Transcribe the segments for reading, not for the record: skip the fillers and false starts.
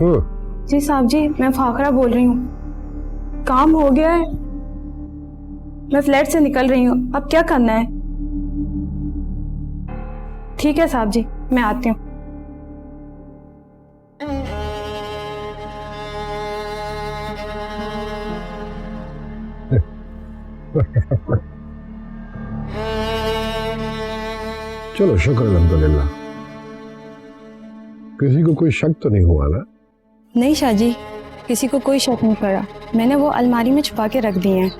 जी साहब जी, मैं फाखरा बोल रही हूँ। काम हो गया है, मैं फ्लैट से निकल रही हूँ। अब क्या करना है? ठीक है साहब जी, मैं आती हूँ। चलो शुक्र अल्हम्दुलिल्लाह, किसी को कोई शक तो नहीं हुआ ना? नहीं शाह जी, किसी को कोई शक नहीं पड़ा। मैंने वो अलमारी में छुपा के रख दिए हैं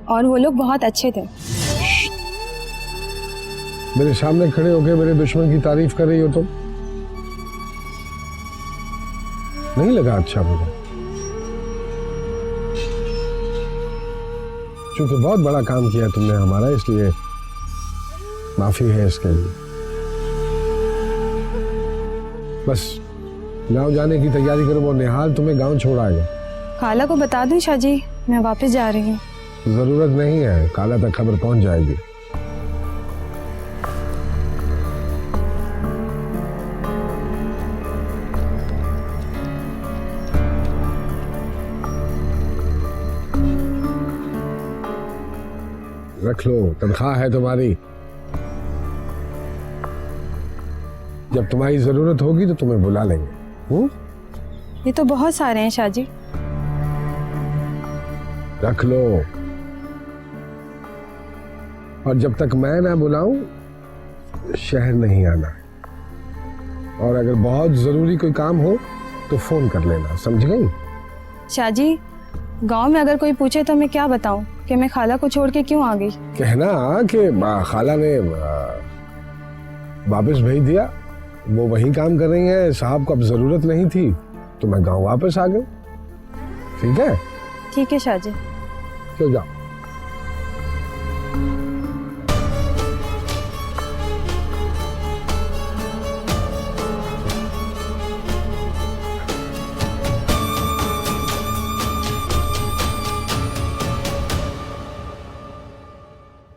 और वो लोग बहुत अच्छे थे। मेरे सामने खड़े होकर मेरे दुश्मन की तारीफ कर रही हो तुम? नहीं लगा अच्छा मुझे? क्योंकि बहुत बड़ा काम किया तुमने हमारा, इसलिए माफी है इसके लिए। बस गांव जाने की तैयारी करो, वो निहाल तुम्हें गांव छोड़ आएगा। खाला को बता दूं शाह जी, मैं वापस जा रही हूँ। जरूरत नहीं है, खाला तक खबर पहुंच जाएगी। रख लो, तनख्वाह है तुम्हारी। जब तुम्हारी जरूरत होगी तो तुम्हें बुला लेंगे। ये तो बहुत सारे हैं शाह जी। रख लो, और जब तक मैं ना बुलाऊं शहर नहीं आना। और अगर बहुत जरूरी कोई काम हो तो फोन कर लेना, समझ गई? शाह जी, गांव में अगर कोई पूछे तो मैं क्या बताऊं कि मैं खाला को छोड़ के क्यों आ गई? कहना कि खाला ने वापस भेज दिया, वो वही काम कर रही है, साहब को अब जरूरत नहीं थी तो मैं गांव वापस आ गई। ठीक है? ठीक है शाह जी। चलो जाओ।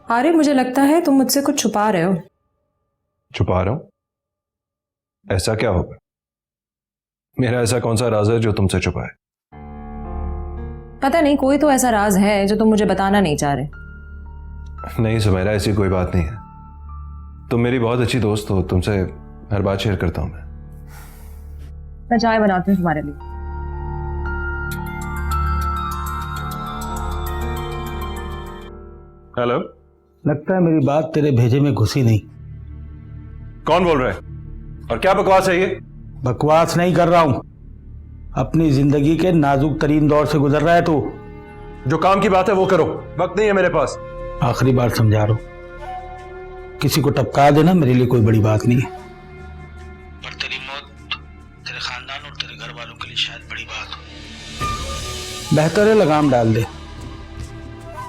अरे मुझे लगता है तुम मुझसे कुछ छुपा रहे हो। छुपा रहा हूं? ऐसा क्या होगा? मेरा ऐसा कौन सा राज है जो तुमसे छुपा है? पता नहीं, कोई तो ऐसा राज है जो तुम मुझे बताना नहीं चाह रहे। नहीं सुमेरा, ऐसी कोई बात नहीं है। तुम मेरी बहुत अच्छी दोस्त हो, तुमसे हर बात शेयर करता हूं मैं चाय बनाती हूँ तुम्हारे लिए। हेलो। लगता है मेरी बात तेरे भेजे में घुसी नहीं। कौन बोल रहा है और क्या बकवास है ये? बकवास नहीं कर रहा हूं, अपनी जिंदगी के नाजुक तरीन दौर से गुजर रहा है तू। जो काम की बात है वो करो, वक्त नहीं है मेरे पास। आखिरी बार समझा रहा हूं, किसी को टपका देना मेरे लिए कोई बड़ी बात नहीं है, पर तेरी मौत तेरे खानदान और तेरे घर वालों के लिए शायद बड़ी बात हो। बेहतर है लगाम डाल दे,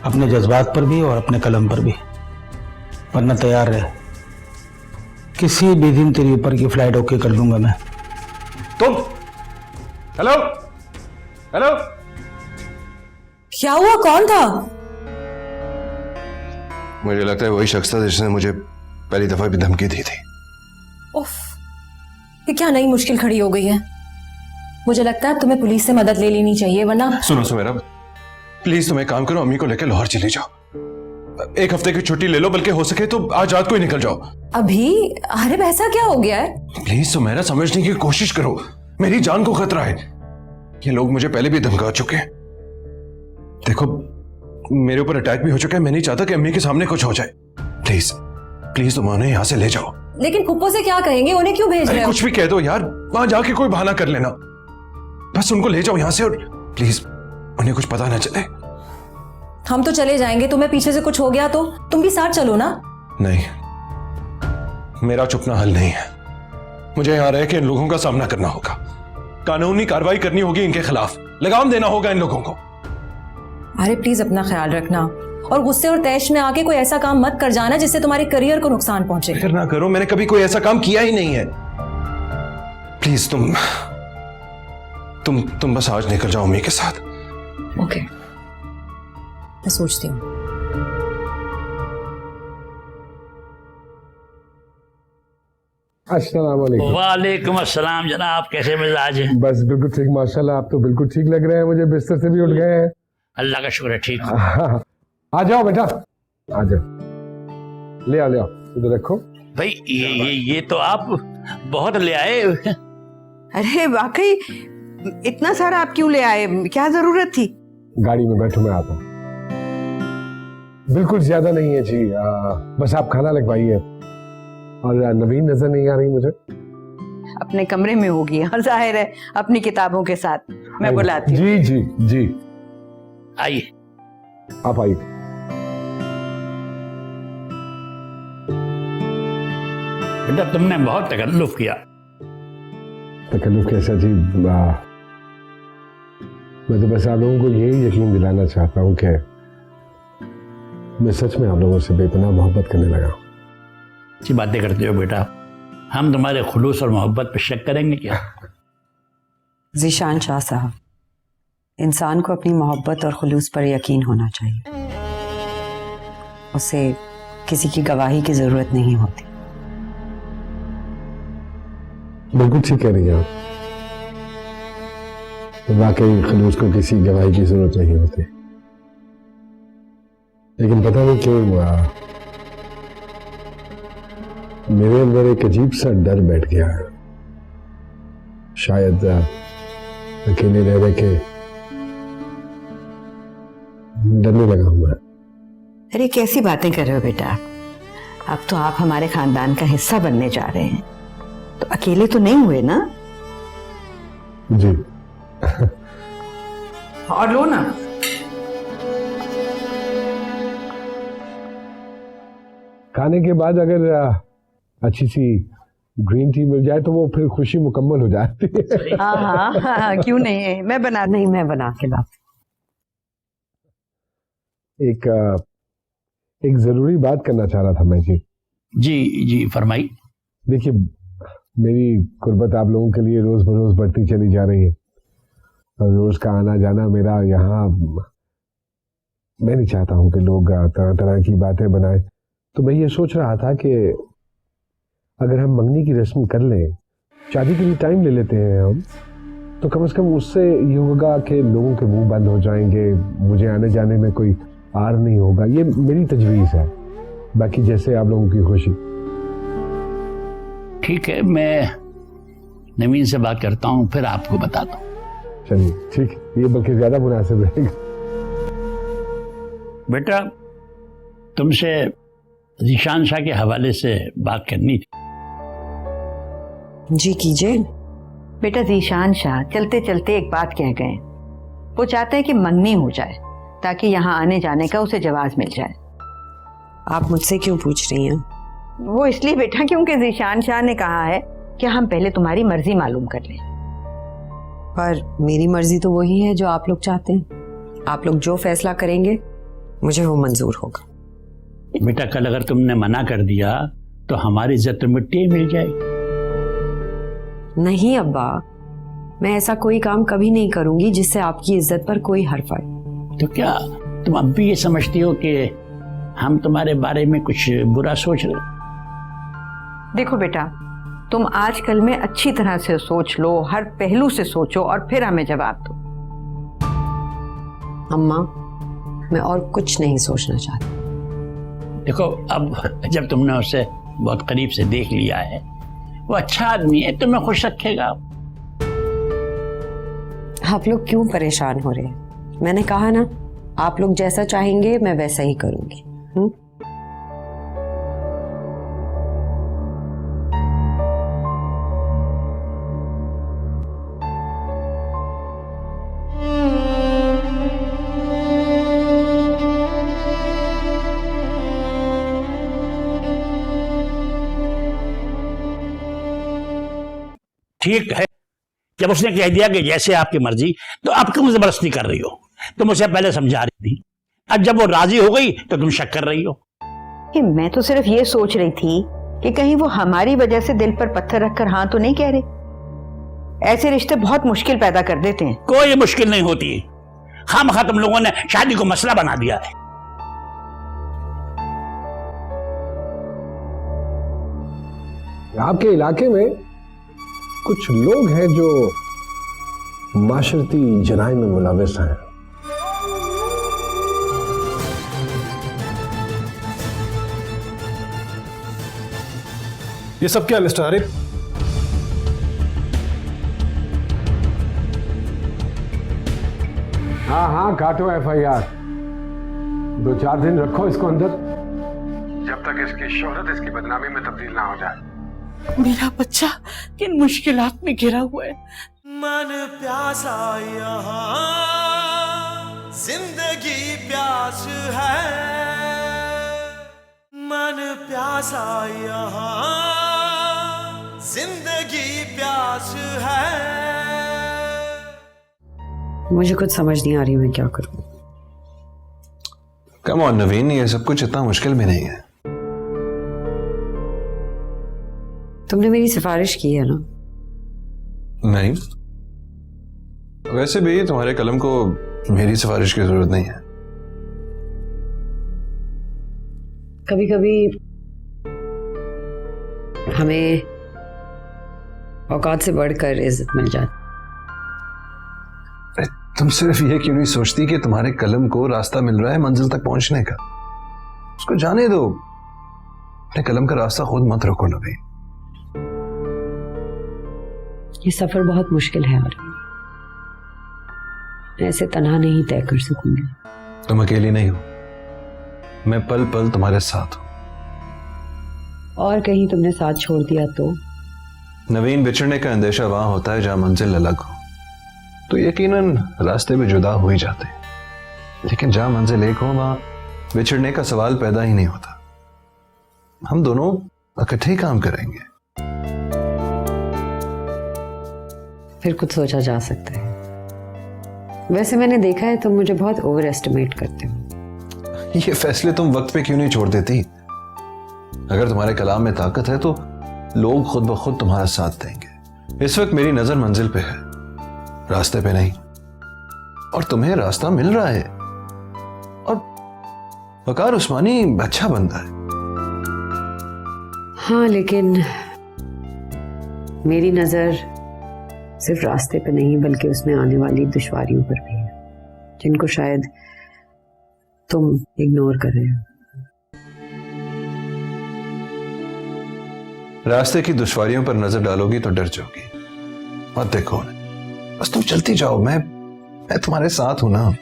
अपने जज्बात पर भी और अपने कलम पर भी, वरना तैयार रहे, किसी भी दिन तेरी ऊपर की फ्लाइट ओके कर लूंगा मैं। तुम? Hello hello. क्या हुआ? कौन था? मुझे लगता है वही शख्स था जिसने मुझे पहली दफा भी धमकी दी थी। उफ, ये क्या नई मुश्किल खड़ी हो गई है। मुझे लगता है तुम्हें पुलिस से मदद ले लेनी चाहिए, वरना। सुनो सुमेरा, प्लीज तुम एक काम करो, अम्मी को लेकर लाहौर चली जाओ। एक हफ्ते की छुट्टी ले लो, बल्कि हो सके तो आज रात को ही निकल जाओ। अभी? अरे ऐसा क्या हो गया है? प्लीज सुमेरा, समझने की कोशिश करो, मेरी जान को खतरा है। ये लोग मुझे पहले भी धमका चुके हैं। देखो, मेरे ऊपर अटैक भी हो चुका है, मैं नहीं चाहता कि अम्मी के सामने कुछ हो जाए। प्लीज प्लीज तुम उन्हें यहां से ले जाओ। लेकिन फुप्पो से क्या कहेंगे? उन्हें क्यों भेज रहे हो? कुछ भी कह दो यार, वहां जाके कोई बहाना कर लेना, बस उनको ले जाओ यहां से, और प्लीज उन्हें कुछ पता ना चले। हम तो चले जाएंगे, तुम्हें पीछे से कुछ हो गया तो तुम भी साथ चलो ना। नहीं, मेरा चुपना हल नहीं है। मुझे यहां रह के इन लोगों का सामना करना होगा, कानूनी कार्रवाई करनी होगी इनके खिलाफ, लगाम देना होगा इन लोगों को। अरे प्लीज अपना ख्याल रखना, और गुस्से और तैश में आके कोई ऐसा काम मत कर जाना जिससे तुम्हारे करियर को नुकसान पहुंचे। फिक्र ना करो, मैंने कभी कोई ऐसा काम किया ही नहीं है। प्लीज तुम बस आज निकल जाओ अम्मी के साथ। ओके, मैं सोचती हूँ। अस्सलाम वालेकुम। वालेकुम अस्सलाम जनाब, कैसे मिजाज है? बस बिल्कुल ठीक माशाल्लाह, आप तो बिल्कुल ठीक लग रहे हैं मुझे, बिस्तर से भी उठ गए हैं। अल्लाह का शुक्र है, ठीक हूँ। आ जाओ बेटा, आ जाओ, ले आओ इधर रखो। भाई ये तो आप बहुत ले आए। अरे वाकई इतना सारा आप क्यों ले आए, क्या जरूरत थी? गाड़ी में बैठो, मैं आता हूँ। बिल्कुल ज्यादा नहीं है जी, बस आप खाना लगवाइए। और नवीन नजर नहीं आ रही मुझे। अपने कमरे में होगी, और जाहिर है अपनी किताबों के साथ। मैं बुलाती हूँ। जी जी जी, आइए। आप आइए। बेटा तुमने बहुत तकल्लुफ किया। तकल्लुफ कैसा जी, मैं तो बस आप लोगों को यही यकीन दिलाना चाहता हूँ कि मैं सच में आप लोगों से बेपनाह मोहब्बत करने लगा हूँ। अच्छी बातें करते हो बेटा, हम तुम्हारे खुलूस और मोहब्बत पर शक करेंगे क्या? जीशान शाह साहब, इंसान को अपनी मोहब्बत और खुलूस पर यकीन होना चाहिए। उसे किसी की गवाही की जरूरत नहीं होती। बिल्कुल ठीक कह रही हैं आप, वाकई खलूस को किसी गवाही की जरूरत नहीं होती। लेकिन पता नहीं क्यों मेरे अंदर एक अजीब सा डर बैठ गया है। शायद अकेले रह रह के डरने लगा हूं मैं। अरे कैसी बातें कर रहे हो बेटा, अब तो आप हमारे खानदान का हिस्सा बनने जा रहे हैं, तो अकेले तो नहीं हुए ना? जी। और लो ना। खाने के बाद अगर अच्छी सी ग्रीन टी मिल जाए तो वो फिर खुशी मुकम्मल हो जाती है। हाँ, क्यों नहीं है, मैं बना के ला। एक जरूरी बात करना चाह रहा था मैं जी। जी फरमाई। देखिए, मेरी गुर्बत आप लोगों के लिए रोज बरोज बढ़ती चली जा रही है, और रोज का आना जाना मेरा यहाँ, मैं नहीं चाहता हूँ कि लोग तरह तरह की बातें बनाएं। तो मैं ये सोच रहा था कि अगर हम मंगनी की रस्म कर लें, शादी के लिए टाइम ले लेते हैं हम, तो कम से कम उससे ये होगा कि लोगों के मुंह बंद हो जाएंगे, मुझे आने जाने में कोई आर नहीं होगा। ये मेरी तजवीज़ है, बाकी जैसे आप लोगों की खुशी। ठीक है, मैं नवीन से बात करता हूँ, फिर आपको बताता हूँ। चलिए ठीक, ये बल्कि ज्यादा मुनासिब रहेगा। बेटा तुमसे जीशान शाह के हवाले से बात करनी थी। जी कीजिए। बेटा जीशान शाह चलते चलते एक बात कह गए, वो चाहते हैं कि मंगनी हो जाए ताकि यहाँ आने जाने का उसे जवाब मिल जाए। आप मुझसे क्यों पूछ रही हैं? वो इसलिए बेटा क्योंकि जीशान शाह ने कहा है कि हम पहले तुम्हारी मर्जी मालूम कर लें। पर मेरी मर्जी तो वही है जो आप लोग चाहते हैं। आप लोग जो फैसला करेंगे मुझे वो मंजूर होगा। बेटा कल अगर तुमने मना कर दिया तो हमारी इज्जत तो मिट्टी मिल जाएगी। नहीं अब्बा, मैं ऐसा कोई काम कभी नहीं करूंगी जिससे आपकी इज्जत पर कोई हर्फ आए। तो क्या तुम अब भी ये समझती हो कि हम तुम्हारे बारे में कुछ बुरा सोच रहे? देखो बेटा, तुम आजकल में अच्छी तरह से सोच लो, हर पहलू से सोचो और फिर हमें जवाब दो। अम्मा, मैं और कुछ नहीं सोचना चाहती। देखो, अब जब तुमने उसे बहुत करीब से देख लिया है, वो अच्छा आदमी है, तुम्हें खुश रखेगा। आप लोग क्यों परेशान हो रहे हैं? मैंने कहा ना, आप लोग जैसा चाहेंगे मैं वैसा ही करूंगी। ठीक है, जब उसने कह दिया कि जैसे आपकी मर्जी, तो अब क्यों जबरदस्ती कर रही हो? तुम उसे पहले समझा रही थी, अब जब वो राजी हो गई तो तुम शक कर रही हो। कि मैं तो सिर्फ ये सोच रही थी कि कहीं वो हमारी वजह से दिल पर पत्थर रखकर हाँ तो नहीं कह रहे। ऐसे रिश्ते बहुत मुश्किल पैदा कर देते हैं। कोई मुश्किल नहीं होती, खामखा तुम लोगों ने शादी को मसला बना दिया है। आपके इलाके में कुछ लोग हैं जो माशरती जराइम में मुलविस हैं। ये सब क्या मिस्टर आरिफ? हाँ काटो FIR। 2-4 दिन रखो इसको अंदर, जब तक इसकी शोहरत इसकी बदनामी में तब्दील ना हो जाए। मेरा बच्चा किन मुश्किलात में घिरा हुआ है। मन प्यासा यहाँ जिंदगी प्यास है, मन प्यासा यहाँ जिंदगी प्यास है। मुझे कुछ समझ नहीं आ रही मैं क्या करूं। कम ऑन नवीन, ये सब कुछ इतना मुश्किल भी नहीं है। तुमने मेरी सिफारिश की है ना? नहीं, वैसे भी तुम्हारे कलम को मेरी सिफारिश की जरूरत नहीं है। कभी कभी हमें औकात से बढ़कर इज्जत मिल जाती। तुम सिर्फ ये क्यों नहीं सोचती कि तुम्हारे कलम को रास्ता मिल रहा है मंजिल तक पहुंचने का? उसको जाने दो, अपने कलम का रास्ता खुद मत रोको नवीन। ये सफर बहुत मुश्किल है और ऐसे तन्हा नहीं तय कर सकूंगी। तुम अकेली नहीं हो, मैं पल पल तुम्हारे साथ हूं। और कहीं तुमने साथ छोड़ दिया तो? नवीन, बिछड़ने का अंदेशा वहां होता है जहां मंजिल अलग हो, तो यकीनन रास्ते भी जुदा हो ही जाते हैं। लेकिन जहां मंजिल एक हो वहां बिछड़ने का सवाल पैदा ही नहीं होता। हम दोनों इकट्ठे ही काम करेंगे। फिर कुछ सोचा जा सकता है। वैसे मैंने देखा है तुम मुझे बहुत ओवर एस्टिमेट करते हो। ये फैसले तुम वक्त पे क्यों नहीं छोड़ देती? अगर तुम्हारे कलाम में ताकत है तो लोग खुद ब खुद तुम्हारा साथ देंगे। इस वक्त मेरी नजर मंजिल पे है, रास्ते पे नहीं, और तुम्हें रास्ता मिल रहा है। और वकार उस्मानी अच्छा बंदा है। हाँ, लेकिन मेरी नजर सिर्फ रास्ते पे नहीं बल्कि उसमें आने वाली दुश्वारियों पर भी है, जिनको शायद तुम इग्नोर कर रहे हो। रास्ते की दुश्वारियों पर नजर डालोगी तो डर जाओगी। मत देखो, बस तुम चलती जाओ, मैं तुम्हारे साथ हूं ना।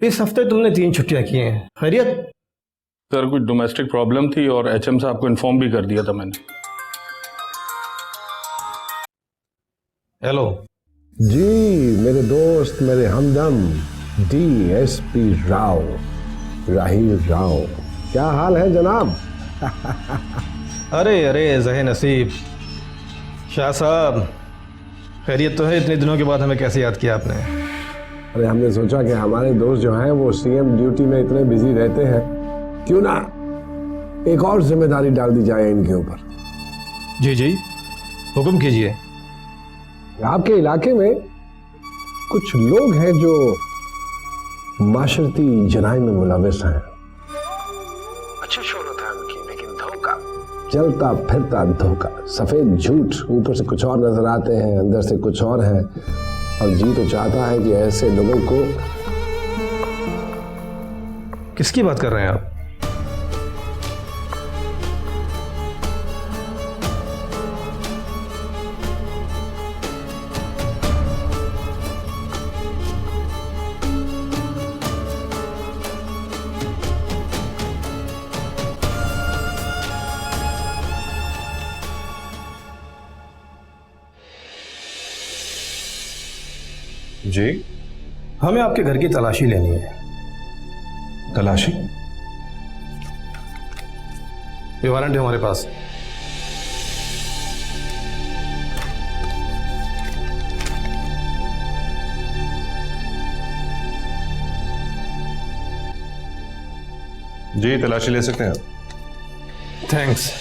इस हफ्ते तुमने 3 छुट्टियां की हैं, खैरियत? सर कुछ डोमेस्टिक प्रॉब्लम थी और HM साहब को इन्फॉर्म भी कर दिया था मैंने। हेलो जी, मेरे दोस्त, मेरे हमदम DSP राव, राहिल राव, क्या हाल है जनाब? अरे अरे जहे नसीब, शाह साहब खैरियत तो है? इतने दिनों के बाद हमें कैसे याद किया आपने? अरे हमने सोचा कि हमारे दोस्त जो हैं वो CM ड्यूटी में इतने बिजी रहते हैं, क्यों ना एक और जिम्मेदारी डाल दी जाए इनके ऊपर। जी जी, हुक्म कीजिए। आपके इलाके में कुछ लोग हैं जो माशरती जराइम में मुलविस हैं। अच्छी शोहरत है उनकी, लेकिन धोखा, चलता फिरता धोखा, सफेद झूठ, ऊपर से कुछ और नजर आते हैं, अंदर से कुछ और है। और जी तो चाहता है कि ऐसे लोगों को। किसकी बात कर रहे हैं आप? जी? हमें आपके घर की तलाशी लेनी है। तलाशी? ये वारंट है हमारे पास। जी, तलाशी ले सकते हैं आप। थैंक्स।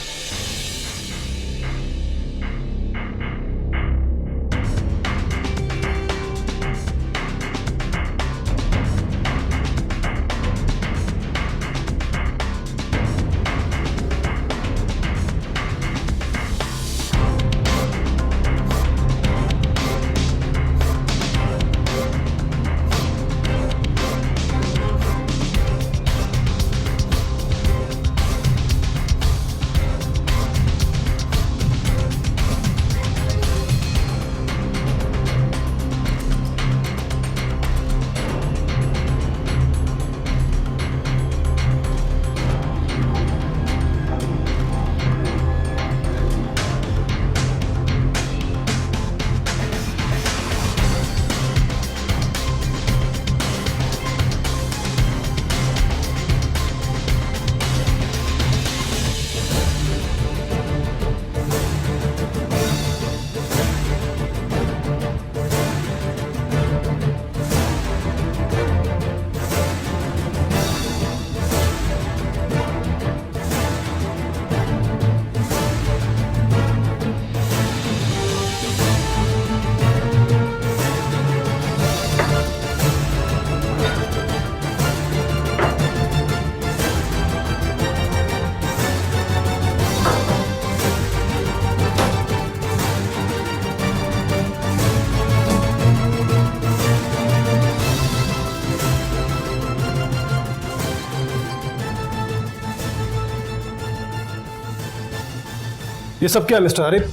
ये सब क्या मिस्टर आरिफ?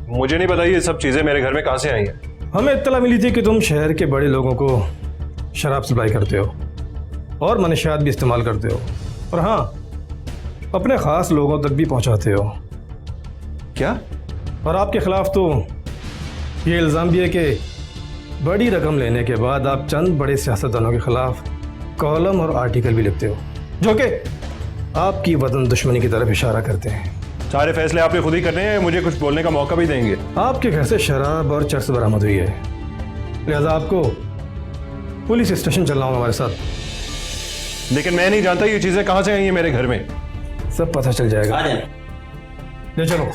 मुझे नहीं पता ये सब चीजें मेरे घर में कहां से आई हैं। हमें इत्तला मिली थी कि तुम शहर के बड़े लोगों को शराब सप्लाई करते हो और मनशियात भी इस्तेमाल करते हो, और हाँ, अपने ख़ास लोगों तक भी पहुंचाते हो। क्या? और आपके खिलाफ तो ये इल्ज़ाम भी है कि बड़ी रकम लेने के बाद आप चंद बड़े सियासतदानों के खिलाफ कॉलम और आर्टिकल भी लिखते हो, जो कि आपकी वतन दुश्मनी की तरफ इशारा करते हैं। सारे फैसले आपने खुद ही करने हैं, मुझे कुछ बोलने का मौका भी देंगे? आपके घर से शराब और चरस बरामद हुई है, लिहाजा आपको पुलिस स्टेशन चलना होगा हमारे साथ। लेकिन मैं नहीं जानता ये चीजें कहां से आई हैं मेरे घर में। सब पता चल जाएगा। ले चलो।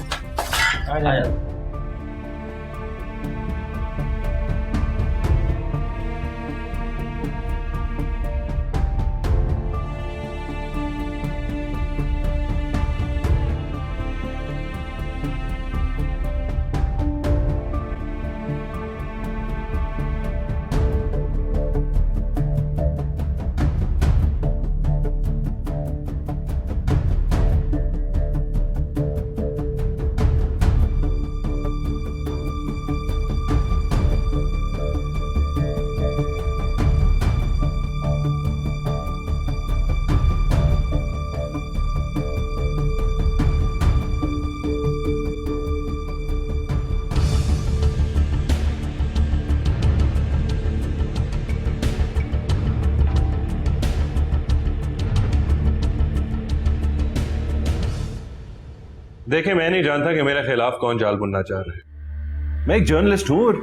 देखें, मैं नहीं जानता कि मेरे खिलाफ कौन जाल बुनना चाह रहा है। मैं एक जर्नलिस्ट हूं और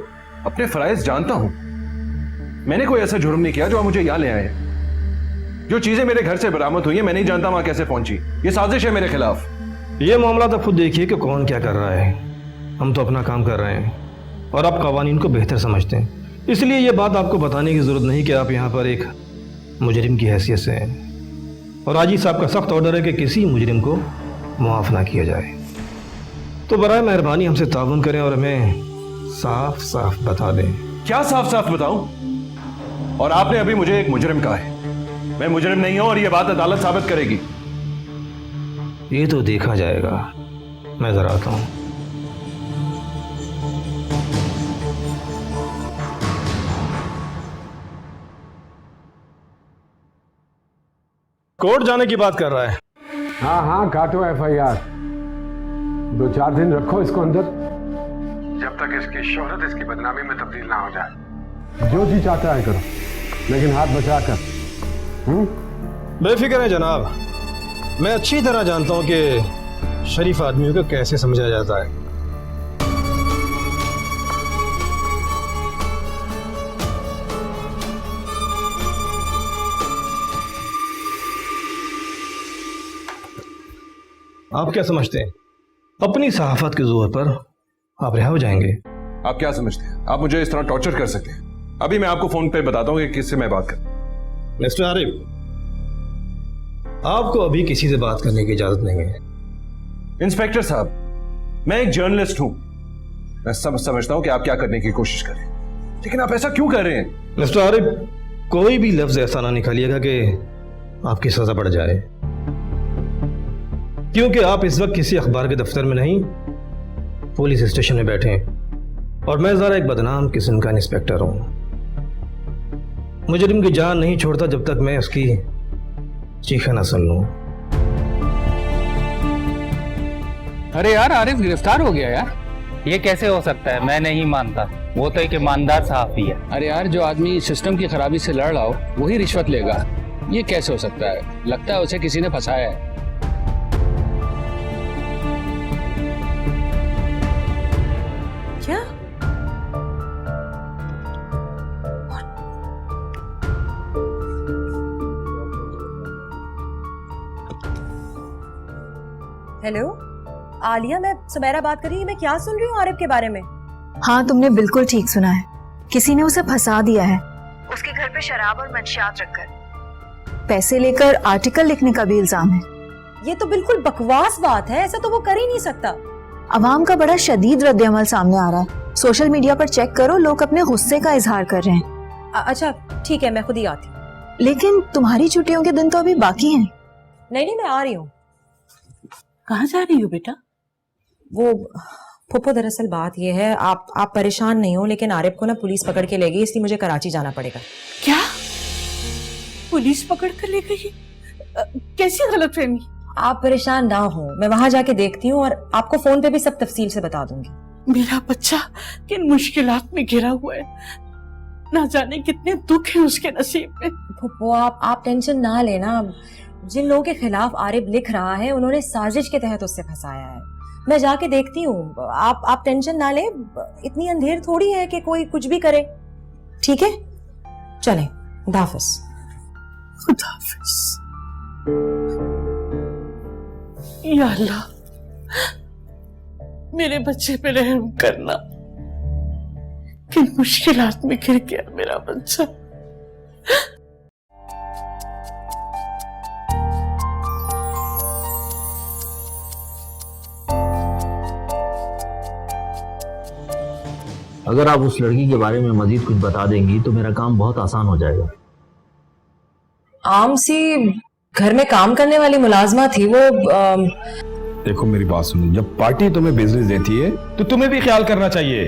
अपने फराइज जानता हूं। मैंने कोई ऐसा जुर्म नहीं किया जो आप मुझे यहां ले आए हैं। जो चीजें मेरे घर से बरामद हुई हैं, मैं नहीं जानता वहां कैसे पहुंची। ये साजिश है मेरे खिलाफ। ये मामला तो खुद देखिए कि कौन क्या कर रहा है। हम तो अपना काम कर रहे हैं और आप कवानीन को बेहतर समझते हैं, इसलिए ये बात आपको बताने की जरूरत नहीं कि आप यहाँ पर एक मुजरिम की हैसियत से हैं। और आजी साहब का सख्त ऑर्डर है कि किसी मुजरिम को मुआफ ना किया जाए। तो बराए मेहरबानी हमसे ताउन करें और हमें साफ साफ बता दें। क्या साफ साफ बताऊं? और आपने अभी मुझे एक मुजरिम कहा है। मैं मुजरिम नहीं हूं और यह बात अदालत साबित करेगी। ये तो देखा जाएगा। मैं जरा आता हूं। कोर्ट जाने की बात कर रहा है। हाँ हाँ, काटो FIR। 2-4 दिन रखो इसको अंदर, जब तक इसकी शोहरत इसकी बदनामी में तब्दील ना हो जाए। जो जी चाहता है करो, लेकिन हाथ बचा कर। बेफिक्र है जनाब, मैं अच्छी तरह जानता हूं कि शरीफ आदमियों को कैसे समझा जाता है। आप क्या समझते हैं अपनी सहाफत के जोर पर आप रिहा हो जाएंगे? आप क्या समझते हैं आप मुझे इस तरह टॉर्चर कर सकते हैं? अभी मैं आपको फोन पे बताता हूँ कि किससे मैं बात कर। मिस्टर आरिफ, आपको अभी किसी से बात करने की इजाजत नहीं है। इंस्पेक्टर साहब, मैं एक जर्नलिस्ट हूं। मैं समझता हूं कि आप क्या करने की कोशिश कर रहे हैं, लेकिन आप ऐसा क्यों कर रहे हैं? मिस्टर आरिफ, कोई भी लफ्ज ऐसा ना निकालिएगा कि आपकी सजा बढ़ जाए, क्योंकि आप इस वक्त किसी अखबार के दफ्तर में नहीं, पुलिस स्टेशन में बैठे हैं और मैं जरा एक बदनाम किस्म का इंस्पेक्टर हूं। मुजरिम की जान नहीं छोड़ता जब तक मैं उसकी चीखें ना सुन लूं। अरे यार, आरिफ गिरफ्तार हो गया यार। ये कैसे हो सकता है? मैं नहीं मानता। वो तो एक ईमानदार सहाफी है। अरे यार, जो आदमी सिस्टम की खराबी से लड़ रहा हो वही रिश्वत लेगा, ये कैसे हो सकता है? लगता है उसे किसी ने फंसाया है। क्या? हेलो आलिया, मैं सुमेरा बात कर रही हूँ। मैं क्या सुन रही हूँ आरिफ के बारे में? हाँ, तुमने बिल्कुल ठीक सुना है। किसी ने उसे फंसा दिया है। उसके घर पे शराब और मंशियात रखकर पैसे लेकर आर्टिकल लिखने का भी इल्जाम है। ये तो बिल्कुल बकवास बात है, ऐसा तो वो कर ही नहीं सकता। अवाम का बड़ा शदीद रद्द-ए-अमल सामने आ रहा है। सोशल मीडिया पर चेक करो, लोग अपने गुस्से का इजहार कर रहे हैं। अच्छा ठीक है, मैं खुद ही आती हूँ। लेकिन तुम्हारी छुट्टियों के दिन तो अभी बाकी हैं। नहीं, मैं आ रही हूँ। कहाँ जा रही हो बेटा? वो फुप्पो, दरअसल बात ये है, आप परेशान नहीं हो, लेकिन आरिफ को ना पुलिस पकड़ के ले गई, इसलिए मुझे कराची जाना पड़ेगा। क्या? पुलिस पकड़ कर ले गई? कैसी गलतफहमी? आप परेशान ना हो, मैं वहां जाके देखती हूँ और आपको फोन पे भी सब तफसील से बता दूंगी। मेरा बच्चा किन मुश्किलात में घिरा हुआ है, ना जाने कितने दुख है उसके नसीब में। फुप्पो, आप टेंशन ना लेना। जिन लोगों के खिलाफ आरिफ लिख रहा है, उन्होंने साजिश के तहत उससे फंसाया है। मैं जाके देखती हूँ, आप टेंशन ना ले। इतनी अंधेर थोड़ी है कि कोई कुछ भी करे। ठीक है, चलें, खुदा हाफिज। खुदा हाफिज। या अल्लाह, मेरे बच्चे पे रहम करना। किन मुश्किलात में गिर गया मेरा बच्चा। अगर आप उस लड़की के बारे में मजीद कुछ बता देंगी तो मेरा काम बहुत आसान हो जाएगा। आम सी घर में काम करने वाली मुलाजमा थी वो। देखो मेरी बात सुनो, जब पार्टी तुम्हें बिजनेस देती है तो तुम्हें भी ख्याल करना चाहिए।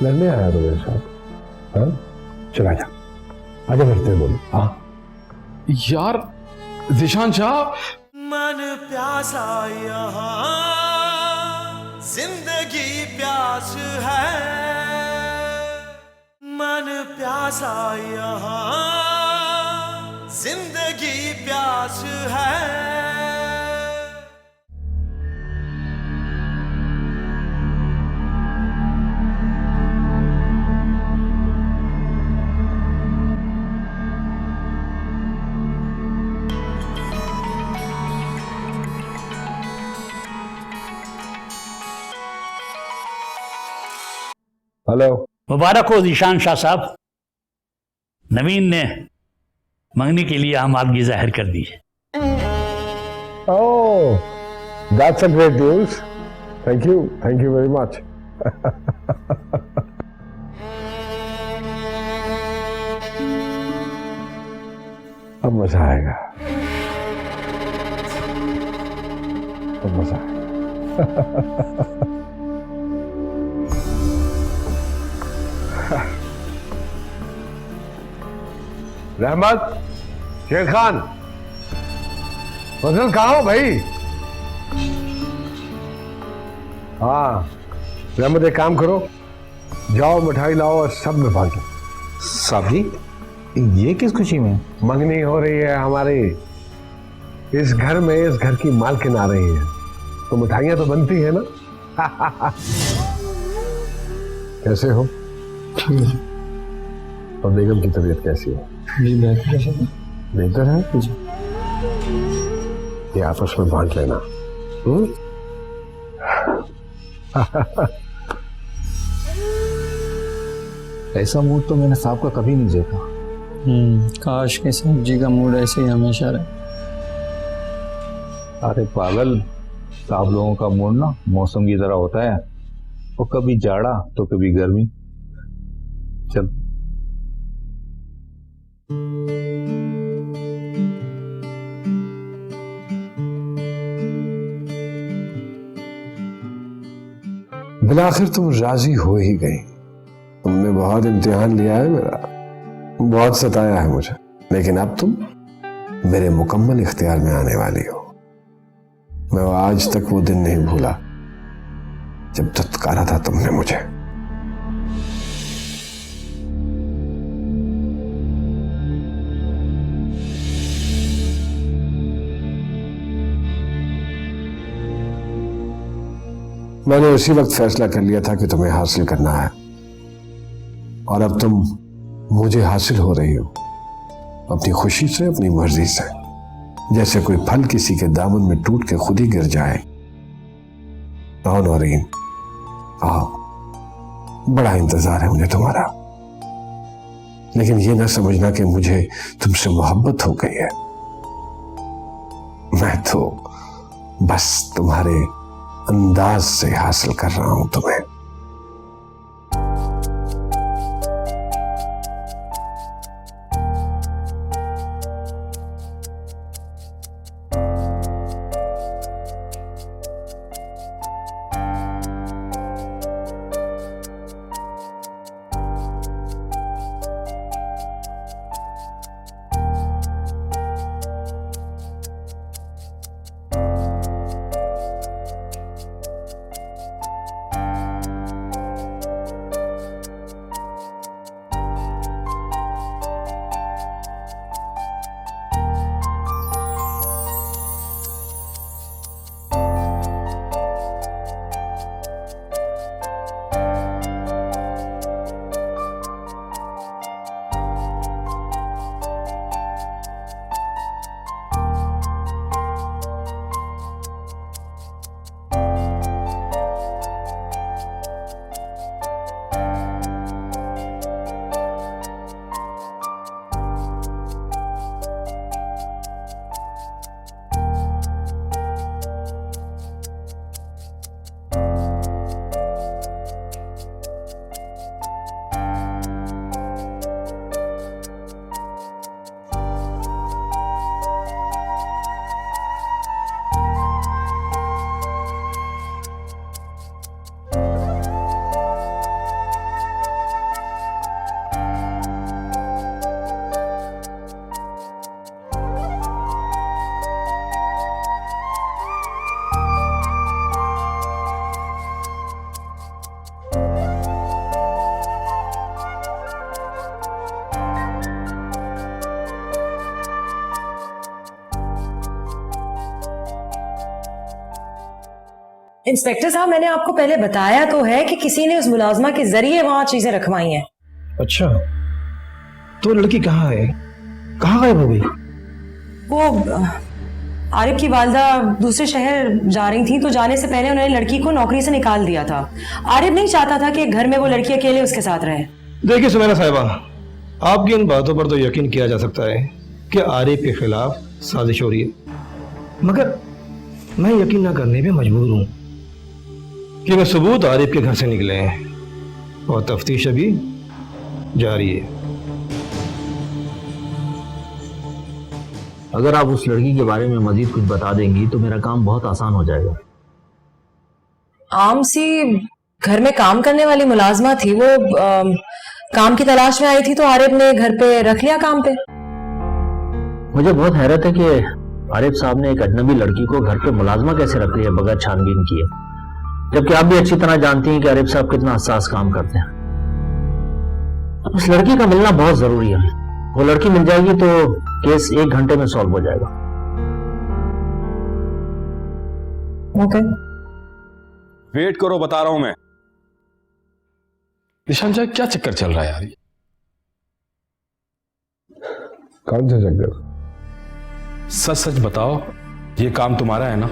लड़ने आया तो मेरे साथ? हाँ, चला जा, आगे बढ़ते बोलो। हाँ यार ज़ीशान शाह, मन प्यासा यहाँ जिंदगी प्यास है, मन प्यासा यहाँ जिंदगी प्यास है। हेलो, मुबारक हो ज़ीशान शाह साहब, नवीन ने मंगनी के लिए आमादगी जाहिर कर दी है। Oh, that's a great news. Thank you very much. अब मजा आएगा, अब मजा आएगा। रहमत, शेर खान, फजल कहाँ हो भाई? हाँ रहमत, एक काम करो, जाओ मिठाई लाओ और सब में बांटो। साहब जी, ये किस खुशी में? मंगनी हो रही है हमारी इस घर में, इस घर की मालकिन आ रही है, तो मिठाइयां तो बनती है ना। कैसे हो? और बेगम की तबीयत कैसी है? बेहतर है। ये आपस में बांट लेना। ऐसा मूड तो मैंने साहब का कभी नहीं देखा। काश के साहब जी का मूड ऐसे ही हमेशा रहे। अरे पागल, साहब लोगों का मूड ना मौसम की तरह होता है, वो कभी जाड़ा तो कभी गर्मी। चल बिलाखिर तुम राजी हो ही गई। तुमने बहुत इम्तिहान लिया है मेरा, बहुत सताया है मुझे, लेकिन अब तुम मेरे मुकम्मल इख्तियार में आने वाली हो। मैं आज तक वो दिन नहीं भूला जब धुतकारा था तुमने मुझे। मैंने उसी वक्त फैसला कर लिया था कि तुम्हें हासिल करना है, और अब तुम मुझे हासिल हो रही हो अपनी खुशी से, अपनी मर्जी से। जैसे कोई फल किसी के दामन में टूट के खुद ही गिर जाए। आओ नौरीन, आओ, बड़ा इंतजार है मुझे तुम्हारा, लेकिन ये ना समझना कि मुझे तुमसे मोहब्बत हो गई है। मैं तो बस तुम्हारे अंदाज से हासिल कर रहा हूं तुम्हें। इंस्पेक्टर साहब, मैंने आपको पहले बताया तो है कि किसी ने उस मुलाजमा के जरिए वहां चीजें रखवाई हैं। अच्छा, तो लड़की कहाँ है? कहाँ गायब हो गई? वो आरिफ की वालदा दूसरे शहर जा रही थी, तो जाने से पहले उन्होंने लड़की को नौकरी से निकाल दिया था। आरिफ नहीं चाहता था कि घर में वो लड़की अकेले उसके साथ रहे। देखिए सुनैना साहिबा, आपकी इन बातों पर तो यकीन किया जा सकता है कि आरिफ के खिलाफ साजिश हो रही है, मगर मैं यकीन न करने पे मजबूर हूँ कि मैं सबूत आरिफ के घर से निकले हैं और तफ्तीश अभी जारी है। अगर आप उस लड़की के बारे में मजीद कुछ बता देंगी तो मेरा काम बहुत आसान हो जाएगा। आम सी घर में काम करने वाली मुलाजमा थी, वो काम की तलाश में आई थी, तो आरिफ ने घर पे रख लिया काम पे। मुझे बहुत हैरत है कि आरिफ साहब ने एक अजनबी लड़की को घर पे मुलाजमा कैसे रख लिया बगैर छानबीन किए। जबकि आप भी अच्छी तरह जानती हैं कि आरिफ साहब कितना हसास काम करते हैं। उस लड़की का मिलना बहुत जरूरी है। वो लड़की मिल जाएगी तो केस 1 घंटे में सॉल्व हो जाएगा। ओके, वेट करो, बता रहा हूं मैं। निशान साहब क्या चक्कर चल रहा है यार? कौन सा चक्कर? सच सच बताओ, ये काम तुम्हारा है ना?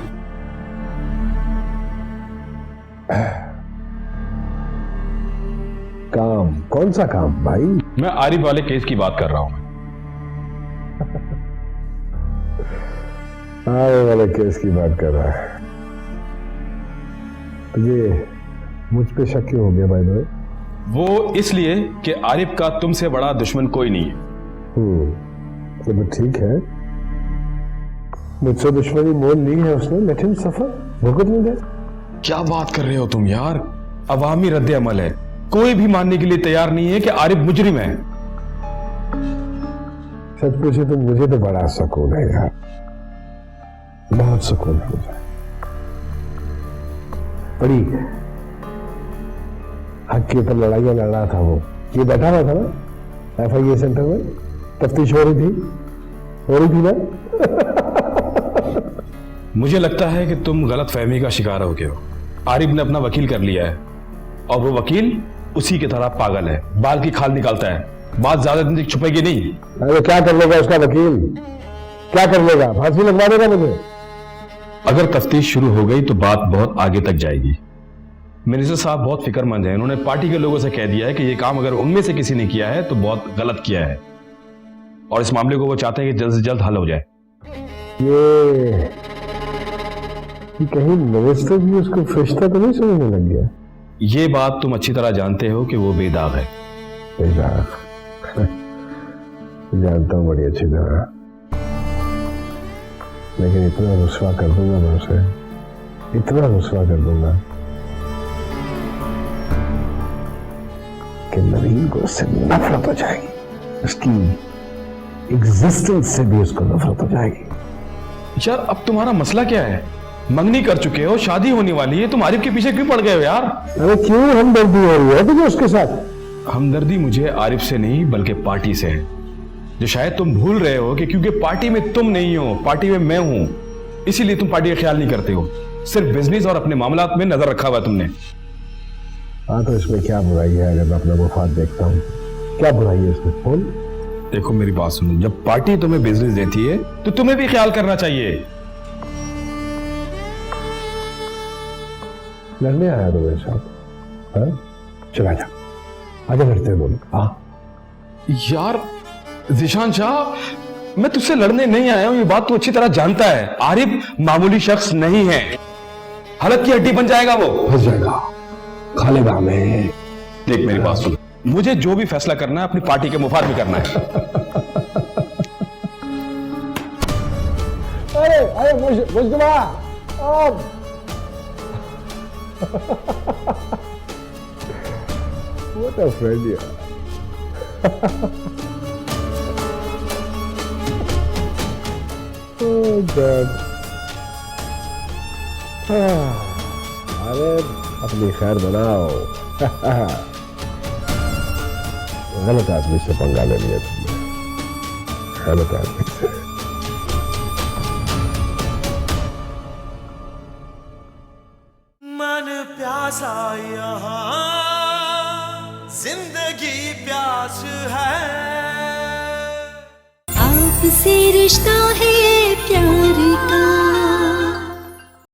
काम? कौन सा काम भाई? मैं आरिफ वाले केस की बात कर रहा हूं। आरिफ वाले केस की बात कर रहा है? तुझे मुझ पे शक क्यों हो गया भाई? वो इसलिए कि आरिफ का तुमसे बड़ा दुश्मन कोई नहीं है। तो ठीक है, मुझसे दुश्मनी मोल ली है उसने, लेट हिम सफर, भुगत नहीं दे। क्या बात कर रहे हो तुम यार? अवामी रद्द अमल है, कोई भी मानने के लिए तैयार नहीं है कि आरिफ मुजरिम है। सच पूछे तो मुझे तो बड़ा सुकून है यार, बहुत सुकून है मुझे। बड़ी हक के ऊपर लड़ाइयां लड़ रहा था वो, ये बैठा हुआ था ना FIA सेंटर में, तफ्तीश हो रही थी ना। मुझे लगता है कि तुम गलत फहमी का शिकार हो गए हो। आरिफ ने अपना वकील कर लिया है और वो वकील उसी की तरह पागल है, बाल की खाल निकालता है, बात ज्यादा दिन तक छुपेगी नहीं। अरे क्या कर लेगा उसका वकील? क्या कर लेगा? फांसी लगवा देगा मुझे। अगर तफ्तीश शुरू हो गई तो बात बहुत आगे तक जाएगी। मिनिस्टर साहब बहुत फिक्रमंद हैं, उन्होंने पार्टी के लोगों से कह दिया है कि ये काम अगर उनमें से किसी ने किया है तो बहुत गलत किया है, और इस मामले को वो चाहते हैं कि जल्द से जल्द हल हो जाए। ये कहीं मिनिस्टर भी उसको फरिश्ता तो नहीं समझने लग गया? ये बात तुम अच्छी तरह जानते हो कि वो बेदाग है। बेदाग? जानता हूं बड़ी अच्छी तरह, लेकिन इतना रुस्वा कर दूंगा मैं उसे, इतना रुस्वा कर दूंगा कि नवीन को उससे नफरत हो जाएगी, उसकी एग्जिस्टेंस से भी उसको नफरत हो जाएगी। यार अब तुम्हारा मसला क्या है? मंगनी कर चुके हो, शादी होने वाली है, तुम आरिफ के पीछे क्यों पड़ गए हो यार? अरे क्यों हमदर्दी हो रही है तुझे उसके साथ? हमदर्दी मुझे आरिफ से नहीं बल्कि पार्टी से है, जो शायद तुम भूल रहे हो कि क्योंकि पार्टी में तुम नहीं हो, पार्टी में मैं हूं, इसीलिए तुम पार्टी का ख्याल नहीं करते हो, सिर्फ बिजनेस और अपने मामलात में नजर रखा हुआ है तुमने। हाँ तो इसमें क्या बुराई है? अगर मैं अपना मुफाद देखता हूँ, क्या बुराई है इसमें? बोल। देखो मेरी बात सुनो, जब पार्टी तुम्हें बिजनेस देती है तो तुम्हें भी ख्याल करना चाहिए। लड़ने आया तो मेरे साथ? हाँ? चला जा, आजा लड़ते हैं दोनों। यार ज़ीशान शाह, मैं तुझसे लड़ने नहीं आया हूं, ये बात तू अच्छी तरह जानता है। आरिफ मामूली शख्स नहीं है, हलक की हड्डी बन जाएगा वो। फंस जाएगा, खा लेगा हमें। देख मेरी बात सुन, मुझे जो भी फैसला करना है अपनी पार्टी के मुफाद में करना है। अरे मुश्किला What a friend you are. Oh God. अरे अपनी खैर बनाओ। गलत आदमी से पंगा ले लिया तुमने, गलत आदमी से। मन प्यासा यहाँ जिंदगी प्यास है, आपसे रिश्ता है प्यार का।